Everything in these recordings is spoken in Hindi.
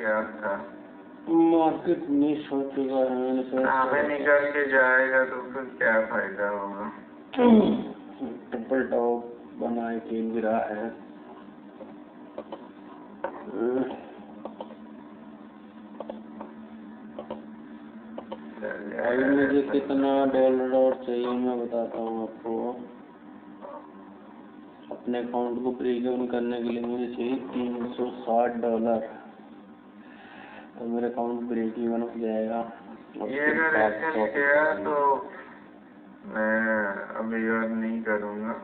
क्या था? मार्केट मिस हो चुका है मैंने सोचा। हमें निकल के जाएगा तो फिर क्या फायदा होगा? ट्रिपल टॉप बनाए 3 गिरा है। अभी मुझे कितना डॉलर और चाहिए मैं बताता हूँ आपको। अपने अकाउंट को ब्रेक इवन करने के लिए मुझे चाहिए $360। तो मेरा अकाउंट ब्रेक इवन हो जाएगा। ये अगर ऐसे गया तो मैं अभी और नहीं करूँगा,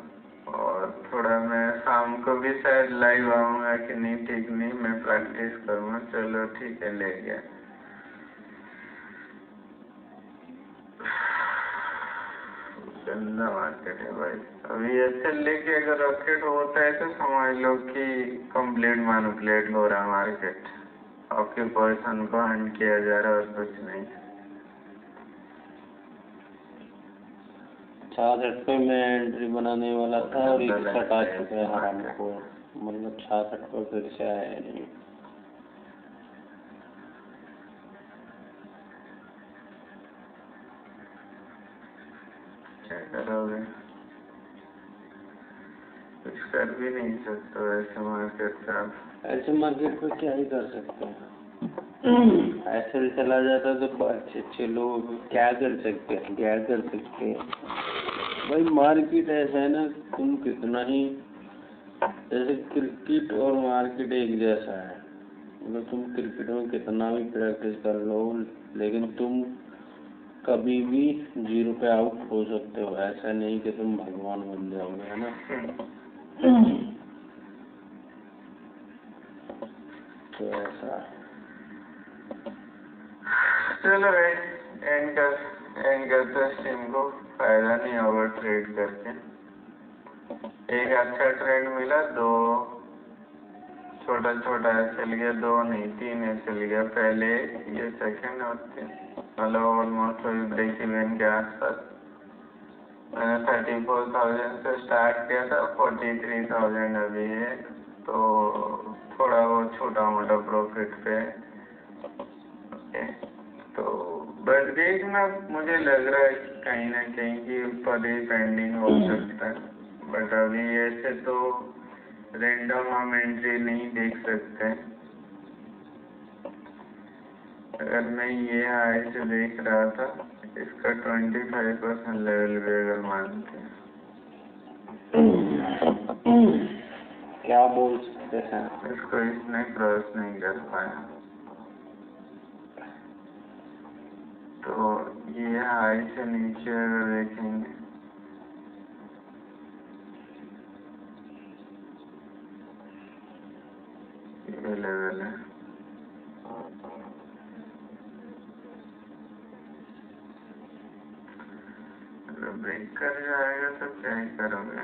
और थोड़ा मैं शाम को भी शायद लाइव आऊँगा कि नहीं ठीक नहीं, मैं प्रैक्टिस करूँगा। चलो ठीक है, ले गया। गंदा मार्केट है भाई। अभी ऐसे लेके अगर रॉकेट होता है तो समझ लो कि कंप्लीट मैनिपुलेट हो रहा मार्केट। ऑक्यूपेशन को हंट किया जा रहा है और कुछ नहीं। 66 पे मैं एंट्री बनाने वाला था और 61 आ चुका है हराम को। मतलब 66 पर फिर से आया नहीं। क्या करोगे? कुछ कर भी नहीं सकते ऐसे मार्केट का। ऐसे मार्केट पे क्या ही कर सकते हैं? ऐसे चला जाता तो अच्छे लोग क्या कर सकते हैं, क्या कर सकते हैं भाई। मार्केट ऐसा है ना, तुम कितना ही जैसे क्रिकेट और मार्केट एक जैसा है। मतलब तुम क्रिकेट में कितना भी प्रैक्टिस कर लो, लेकिन तुम कभी भी 0 पे आउट हो सकते हो। ऐसा नहीं कि तुम भगवान बन जाओगे, है ना। तो ऐसा चलो भाई, एंड करते स्ट्रीम को। फायदा नहीं होगा ट्रेड करके। एक अच्छा ट्रेड मिला, 2 छोटा चल गया, 2 नहीं 3 चल गया। पहले ये सेकंड और 3, मतलब ऑलमोस्ट वही ब्रेक इवन के आसपास। मैंने 34,000 से स्टार्ट किया था, 43,000 अभी है। तो थोड़ा वो छोटा मोटा प्रॉफिट पे। ओके, तो बस देखना, मुझे लग रहा है कि कहीं ना कहीं की ऊपर ही पेंडिंग हो सकता है। बट अभी ऐसे तो रेंडम हम एंट्री नहीं देख सकते। अगर मैं ये हाई से देख रहा था, इसका 25% लेवल भी अगर मानते हैं, क्या बोल सकते हैं, इसको इसने क्रॉस नहीं कर पाया। तो ये हाई से नीचे अगर देखेंगे, ये लेवल है। अगर ब्रेक कर जाएगा तो क्या ही करोगे।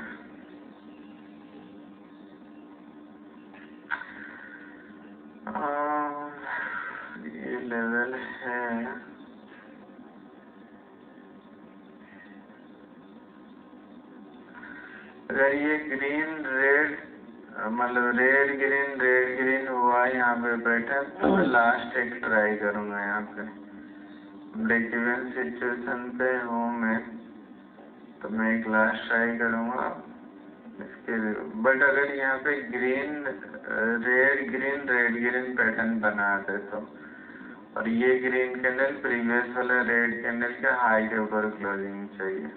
ये लेवल है, अगर ये ग्रीन रेड, मतलब रेड ग्रीन हुआ यहाँ पे बैठा, तो मैं लास्ट एक ट्राई करूंगा। यहाँ पे ब्रेक इवन सिचुएशन पे हूँ मैं, तो मैं एक लास्ट ट्राई करूंगा इसके। बट अगर यहाँ पे रेड ग्रीन पैटर्न बना दे तो, और ये ग्रीन कैंडल प्रीवियस वाला रेड कैंडल के हाई के ऊपर क्लोजिंग चाहिए।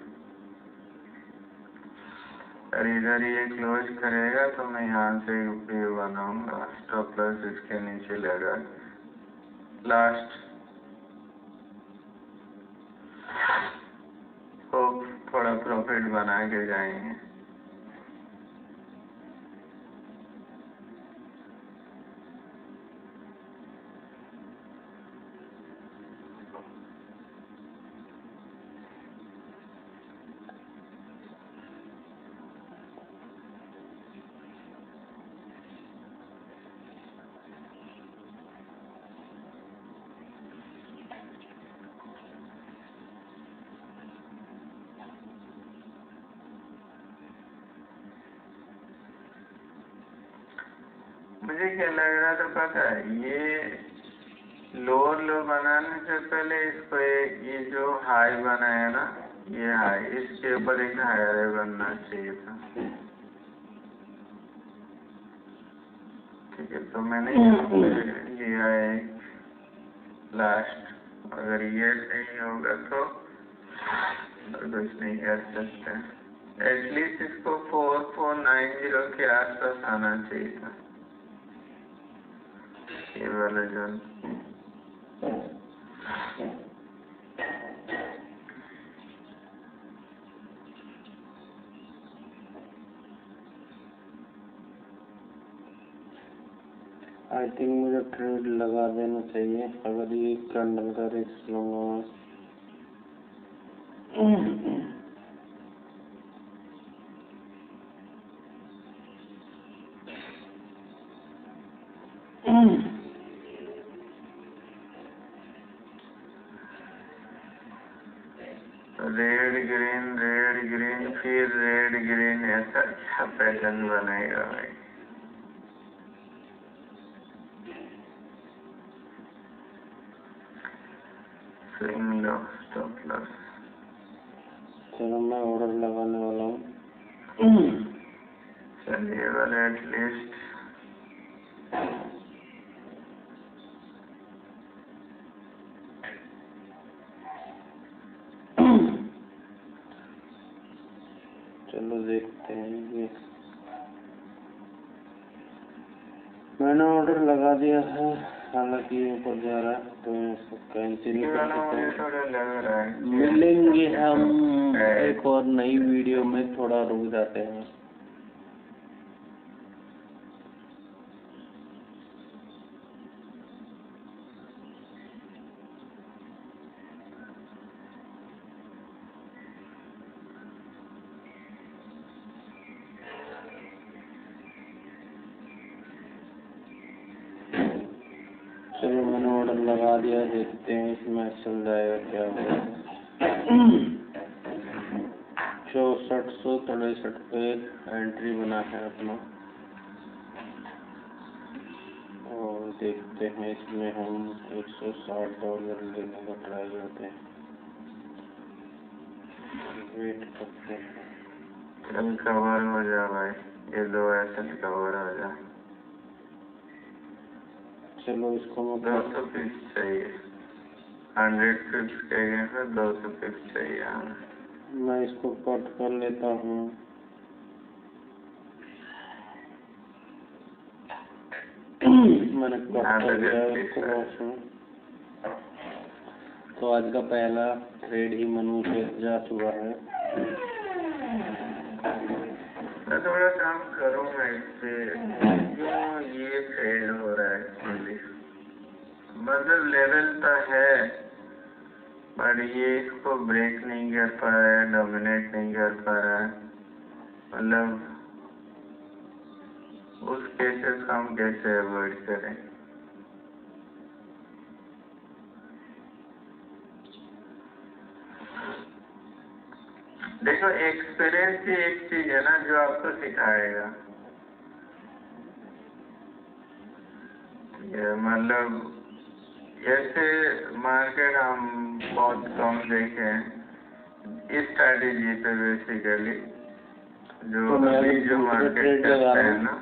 और इधर ये क्लोज करेगा तो मैं यहाँ से व्यू बनाऊंगा, स्टॉप लॉस इसके नीचे लगा लास्ट। होप थोड़ा प्रॉफिट बना के जाएंगे। मुझे क्या लग रहा था पता है, ये लगाने से पहले इसको ये जो हाई बना है ना, ये हाई, इसके ऊपर एक हायर बनना चाहिए था। ठीक है, तो मैंने लिया है लास्ट। अगर ये नहीं होगा तो कुछ नहीं कर सकते। एटलीस्ट इसको 4490 के आसपास आना चाहिए था, ये वाला जोन। आई थिंक मुझे ट्रेड लगा देना चाहिए अगर ये कैंडल का रिस्क लूंगा मैं। रेड ग्रीन फिर रेड ग्रीन, ऐसा अच्छा पैटर्न बनेगा भाई। Swing low, stop loss. चलो मैं ऑर्डर लगाने वाला हूँ। चलिए वाले एटलीस्ट चलो देखते हैं ये मैंने ऑर्डर लगा दिया है, हालांकि ऊपर जा रहा है तो मैं इसको कैंसिल कर देता हूँ। मिलेंगे हम एक और नई वीडियो में, थोड़ा रुक जाते हैं। चलो मैंने ऑर्डर लगा दिया, देखते हैं इसमें चल जाएगा क्या होगा। 6463 पे एंट्री बना है अपना, और देखते हैं इसमें हम $160 लेने का ट्राई करते हैं। वेट करते हैं, कल कवर हो जा भाई, ये दो ऐसे कवर हो जा। चलो इसको मैं 200 पिप्स चाहिए, 100 पिप्स के अगेंस्ट 200 पिप्स चाहिए हमें। मैं इसको कट कर लेता हूँ। मैंने कट कर दिया इसको। तो आज का पहला ट्रेड ही मनु से जा चुका है। मैं थोड़ा काम करूँगा इससे, क्यों ये फेल हो रहा है एक्चुअली। मतलब लेवल तो है, पर ये इसको ब्रेक नहीं कर पा रहा है, डोमिनेट नहीं कर पा रहा है। मतलब उस केसेस को हम कैसे अवॉइड करें। देखो, एक्सपीरियंस ही एक चीज है ना जो आपको सिखाएगा। ये मतलब ऐसे मार्केट हम बहुत कम देखे हैं इस स्ट्रैटेजी पे बेसिकली, जो तो अभी जो मार्केट करते हैं ना,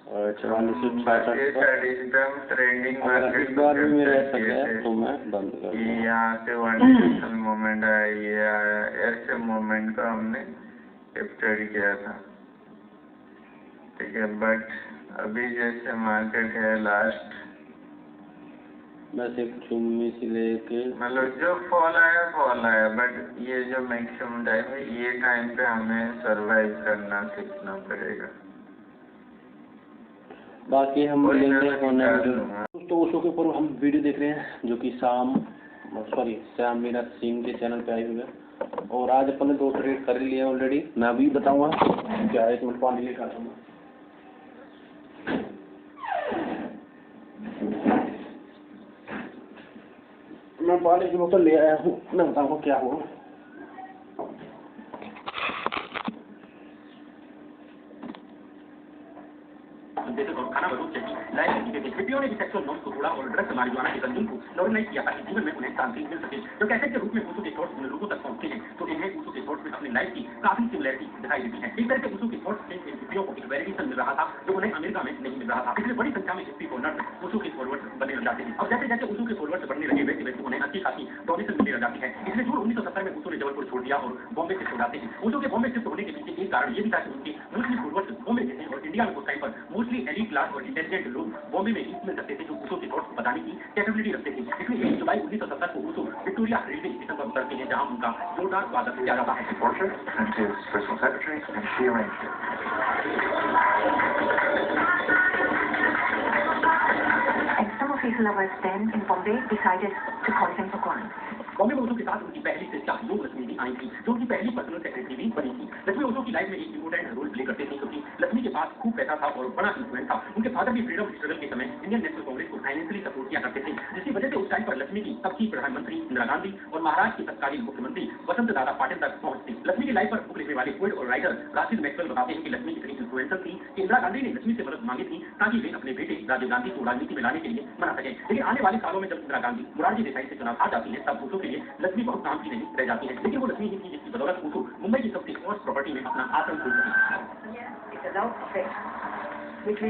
4466 ट्रेंडिंग अगर मार्केट इस बार भी मेरा ऐसा है तो मैं बंद कर दूंगा। यहाँ से 1 डायरेक्शनल मूवमेंट आया, ये आया, ऐसे मूवमेंट को हमने कैप्चर किया था। ठीक है, बट अभी जैसे मार्केट है लास्ट, बस एक चुम्मी से लेके मतलब जो फॉल आया, बट ये जो मैक्सिमम टाइम है, ये टाइम पे हमें सरवाइव करना सीखना पड़ेगा। बाकी हम मिलेंगे होने दोस्तों। ओशो के ऊपर हम वीडियो देख रहे हैं जो कि श्याम मीरा सिंह के चैनल पे आई हुई है, और आज अपन ने 2 ट्रेड कर लिए ऑलरेडी। मैं अभी बताऊंगा क्या है, 1 मिनट पानी लेकर आता हूँ। मैं पानी की बोतल ले आया हूँ, मैं बताऊंगा क्या हुआ। हिप्पियों ने भी सेक्सुअल नॉर्म्स को तोड़ा और ड्रग्स मारिजुआना के कंज्यूम को नॉर्मलाइज किया ताकि जीवन में उन्हें शांति मिल सके। जब कैसेट के रूप में ओशो के थॉट्स उन लोगों तक पहुंचते हैं तो इन्हें ओशो के थॉट्स में अपनी लाइफ की काफी सिमिलरिटी दिखाई देती है। इस तरह से ओशो के थॉट्स से हिप्पियों को एक वैलिडेशन मिल रहा था जो उन्हें अमेरिका में नहीं मिल रहा था। इसलिए बड़ी संख्या में हिप्पी फॉलोअर्स ओशो के फॉलोअर्स बनने लग जाते हैं। अब जैसे जैसे ओशो के फॉलोअर्स बढ़ने लगे वैसे वैसे उन्हें अच्छी खासी डोनेशन मिलने लग जाती है। इसलिए जून 1970 में ओशो ने जबलपुर छोड़ दिया और बॉम्बे शिफ्ट हो जाते हैं। ओशो के बॉम्बे शिफ्ट होने के पीछे एक कारण ये भी था कि उनके मोस्टली फॉलोअर्स बॉम्बे से थे और इंडिया में उस टाइम पर मोस्टली एलीट क्लास और इंटेलिजेंट लोग बॉम्बे में मिल सकते थे जो ओशो के थॉट्स को बताने की कैपेबिलिटी रखते थे। इसलिए 1 जुलाई 1970 को ओशो विक्टोरिया रेलवे स्टेशन पर उतरते हैं जहां उनका जोरदार स्वागत किया जाता है। Some of his lovers then in Bombay decided to call him Bhagwan. Bombay में ओशो के साथ उनकी पहली शिष्या योग लक्ष्मी भी आई थी जो उनकी पहली पर्सनल सेक्रेटरी भी बनी थी। लक्ष्मी ओशो की लाइफ में एक इंपोर्टेंट रोल प्ले करते थे क्योंकि लक्ष्मी के पास खूब पैसा था और बड़ा इन्फ्लुएंस था। उनके फादर भी फ्रीडम स्ट्रगल के समय इंडियन नेशनल कांग्रेस को फाइनेंशियली सपोर्ट किया करते थे जिसकी वजह से उस टाइम पर लक्ष्मी की तब की प्रधानमंत्री इंदिरा गांधी और महाराष्ट्र के तत्कालीन मुख्यमंत्री वसंत दादा पाटिल तक पहुंचती। लक्ष्मी की लाइफ पर बुक लिखने वाले पोएट और राइटर राशिद मैक्सवेल बताते हैं कि लक्ष्मी इतनी इन्फ्लुएंसर थी कि इंदिरा गांधी ने लक्ष्मी से मदद मांगी थी ताकि वे अपने बेटे राजीव गांधी को राजनीति में लाने के लिए मना सके। लेकिन आने वाले सालों में जब इंदिरा गांधी मोरारजी देसाई से चुनाव आ जाती है तब ओशो के लिए लक्ष्मी बहुत काम की नहीं रह जाती है। लेकिन वो लक्ष्मी ही थी जिसकी बदौलत ओशो मुंबई की सबसे फर्स्ट प्रॉपर्टी में अपना आश्रम खोल सके।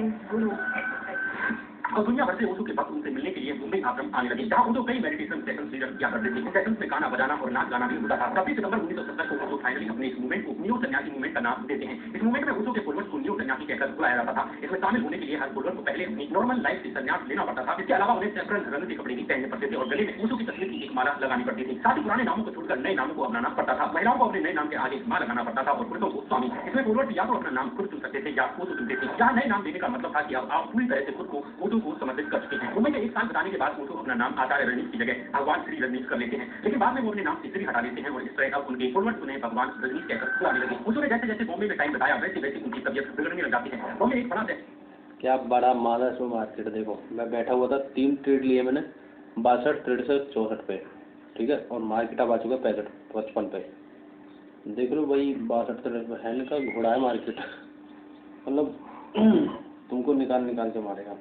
और दुनिया भर से ओशो के भक्त उनसे मिलने के लिए मुंबई आश्रम आने लगे जहां ओशो कई मेडिटेशन सेशंस लीडर किया करते थे। इन सेशंस में गाना बजाना और नाच गाना भी होता था। 26 सितंबर 1970 को ओशो फाइनली अपने इस मूवमेंट को न्यू सन्यासी मूवमेंट का नाम देते हैं। इस मूवमेंट में ओशो के फॉलोअर्स को न्यू सन्यासी कहकर बुलाया जाता था। इसमें शामिल होने के लिए हर फॉलोअर को पहले अपनी नॉर्मल लाइफ से संन्यास लेना पड़ता था। इसके अलावा उन्हें सेपरल रंग के कपड़े भी पहनने पड़ते थे और गले में ओशो की तस्वीर की एक माला लगानी पड़ती थी। साथ ही पुराने नामों को छोड़कर नए नामों को अपनाना पड़ता था। महिलाओं को अपने नए नाम के आगे मां लगाना पड़ता था और पुरुषों को स्वामी। इसमें फॉलोअर्स या तो अपना नाम खुद चुन सकते थे या ओशो चुनते थे। यहाँ नए नाम देने का मतलब था कि अब आप पूरी तरह से खुद को ओशो को समर्पित कर चुके हैं। मुंबई में 1 साल बताने के बाद ओशो अपना नाम आचार्य रजनीश की जगह भगवान श्री रजनीश कर लेते हैं। लेकिन बाद में वो अपने नाम से श्री हटा लेते हैं और इस तरह अब उनके फॉलोअर्स उन्हें भगवान रजनीश कहकर बुलाने लगे। ओशो ने जैसे जैसे बॉम्बे में टाइम बताया वैसे वैसे उनकी तबियत बिगड़ने लग जाती है। बॉम्बे एक बड़ा क्या बड़ा मानस में मार्केट देखो, मैं बैठा हुआ था 3 ट्रेड लिए मैंने 62, 63, 64 पे, ठीक है, और मार्केट अब आ चुका 65, 55 पे। देख लो भाई 62, 63 है का घोड़ा है मार्केट। मतलब तुमको निकाल के मारेगा।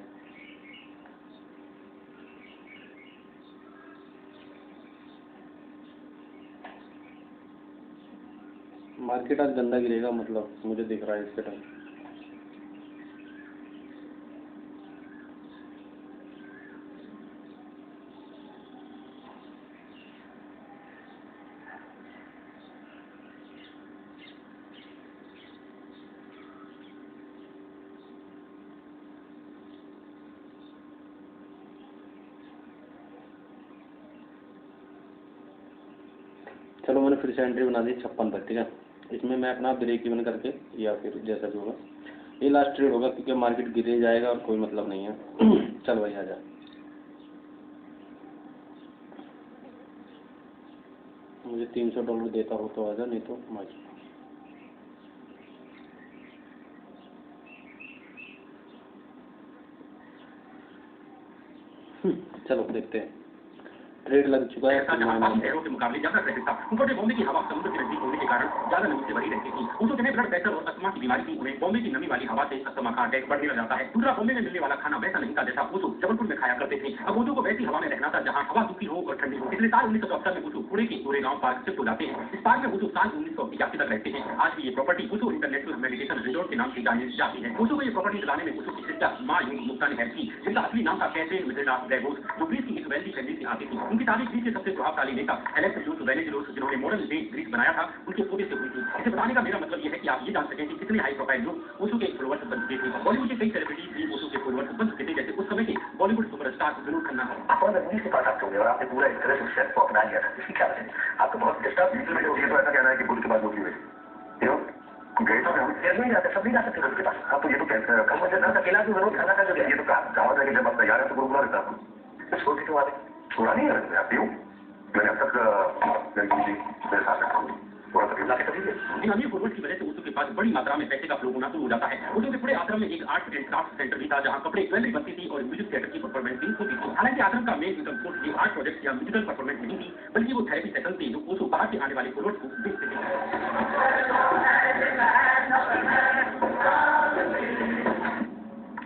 मार्केट आज गंदा गिरेगा, मतलब मुझे दिख रहा है इसके टाइम। चलो मैंने फिर से एंट्री बना दी 56 पर, ठीक है। इसमें मैं अपना ब्रेक इवन करके या फिर जैसा भी होगा ये लास्ट ट्रेड होगा क्योंकि मार्केट गिरे जाएगा और कोई मतलब नहीं है। चल भाई आजा। मुझे $300 देता हो तो आजा, नहीं तो मत। चलो देखते हैं। ट्रेड लग चुका है। शहरों के मुकाबले ज्यादा ट्रैफिक था। ऊपर से बॉम्बे की हवा समुद्र के नजदीक होने के कारण ज्यादा नमी से भरी रहती थी। ओशो जिन्हें ब्लड प्रेशर और अस्थमा की बीमारी थी उन्हें बॉम्बे की नमी वाली हवा से अस्थमा का अटैक बढ़ने लग जाता है। दूसरा, बॉम्बे में मिलने वाला खाना वैसा नहीं था जैसा ओशो जबलपुर में खाया करते थे। अब ओशो को वैसी हवा में रहना था जहाँ हवा सूखी हो और ठंडी हो। इसलिए साल 1974 में ओशो पुणे के गोरेगांव पार्क शिफ्ट हो जाते हैं। इस पार्क में ओशो साल 1981 तक रहते हैं। आज भी ये property Osho international meditation resort के नाम से जानी जाती है। ओशो को ये प्रॉपर्टी दिलाने में ओशो की सिस्टर मां योग गुप्ता ने हेल्प की, जिनका असली नाम था कैथरीन मिथेला ग्रेगोस, जो ग्रीस की एक वेल्दी फैमिली से आती थी। उनकी शादी ग्रीस के सबसे प्रभावशाली नेता एलेक्सियोस वेनिजेलोस, जिन्होंने मॉडर्न डे ग्रीस बनाया था, उनके पोते से हुई थी। इसे बताने का मेरा मतलब ये है कि आप ये जान सकें कि कितने हाई प्रोफाइल लोग ओशो के फॉलोअर्स बन चुके थे। बॉलीवुड के कई सेलिब्रिटीज भी ओशो के फॉलोअर्स बन चुके थे, जैसे उस समय के बॉलीवुड सुपरस्टार विनोद खन्ना। आप से कॉन्टैक्ट हो गया और आपने पूरा इस तरह से शेफ को अपना लिया था, इसकी क्या वजह है? आपको बहुत डिस्टर्ब ये तो ऐसा कहना है कि पुलिस के बाद रोकी हुई गए तो नहीं जाते, सब नहीं जा सकते उसके पास। आप तो ये तो कहते हैं मुझे ना अकेला जो विनोद खन्ना का जो ये तो कहा कि जब आप तैयार है तो बुला लेता आपको छोटी तो बात छोड़ा नहीं है। आप क्यों मैंने अब तक मेरे साथ रखा हूँ थोड़ा सा इन अमीर फॉलोअर्स की वजह से ओशो के पास बड़ी मात्रा में पैसे का फ्लो होना शुरू हो जाता है। ओशो के पूरे आश्रम में एक आर्ट एंड क्राफ्ट सेंटर भी था जहां कपड़े, ज्वेलरी बनती थी और म्यूजिक थिएटर की परफॉर्मेंस भी होती थी। हालांकि आश्रम का मेन इनकम सोर्स ये आर्ट प्रोजेक्ट या म्यूजिकल परफॉर्मेंस नहीं थी, बल्कि वो थेरेपी सेशन थे जो ओशो बाहर से आने वाले फॉलोअर्स को बेचते थे।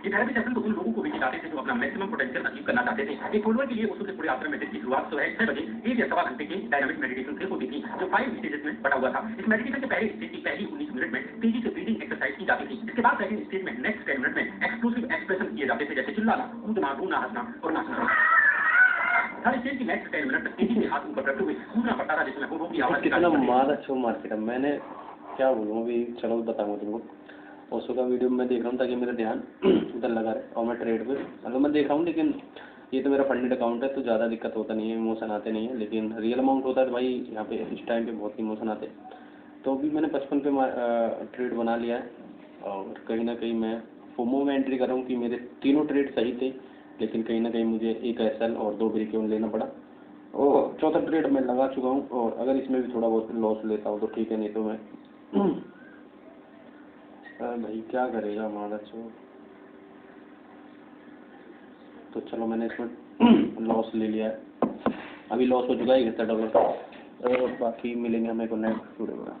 ये थेरेपी सेशन तो उन लोगों को भी दिखाते थे जो अपना मैक्सिमम पोटेंशियल अचीव करना चाहते थे। एक फॉलोअर के लिए ओशो से पूरे आफ्टर मेडिटेशन की शुरुआत सुबह 6 बजे 1 या सवा घंटे के डायनामिक मेडिटेशन से होती थी, जो 5 स्टेजेस में बटा हुआ था। इस मेडिटेशन के पहले स्टेज की पहली 19 मिनट में तेजी से ब्रीदिंग एक्सरसाइज की जाती थी। इसके बाद सेकंड स्टेज में नेक्स्ट 10 मिनट में एक्सप्लोसिव एक्सप्रेशन किए जाते थे, जैसे चिल्लाना, कूदना, रोना, हंसना और नाचना। हर स्टेज की नेक्स्ट 10 मिनट तक तेजी से हाथ ऊपर करते हुए कूदना पड़ता था, जिसमें हो की आवाज कितना मार अच्छा मार्केट है। मैंने क्या बोलूँ अभी, चलो बताऊंगा तुमको। ओशो का वीडियो मैं देख रहा हूँ ताकि मेरा ध्यान उधर लगा रहे, और मैं ट्रेड पे मतलब मैं देख रहा हूँ, लेकिन ये तो मेरा फंडेड अकाउंट है तो ज़्यादा दिक्कत होता नहीं है, इमोशन आते नहीं है। लेकिन रियल अमाउंट होता है तो भाई यहाँ पे इस टाइम पे बहुत इमोशन आते हैं। तो अभी मैंने 55 पे ट्रेड बना लिया है, और कहीं ना कहीं मैं फोमो में एंट्री कर रहा हूँ कि मेरे तीनों ट्रेड सही थे, लेकिन कहीं ना कहीं मुझे एक एसएल और 2 ब्रेक इवन लेना पड़ा, और चौथा ट्रेड मैं लगा चुका हूँ। और अगर इसमें भी थोड़ा बहुत लॉस लेता हूँ तो ठीक है, नहीं तो मैं भाई क्या करेगा हमारा चो। तो चलो मैंने इसमें लॉस ले लिया है, अभी लॉस हो चुका है $71, और बाकी मिलेंगे हमें को नेक्स्ट वीडियो में।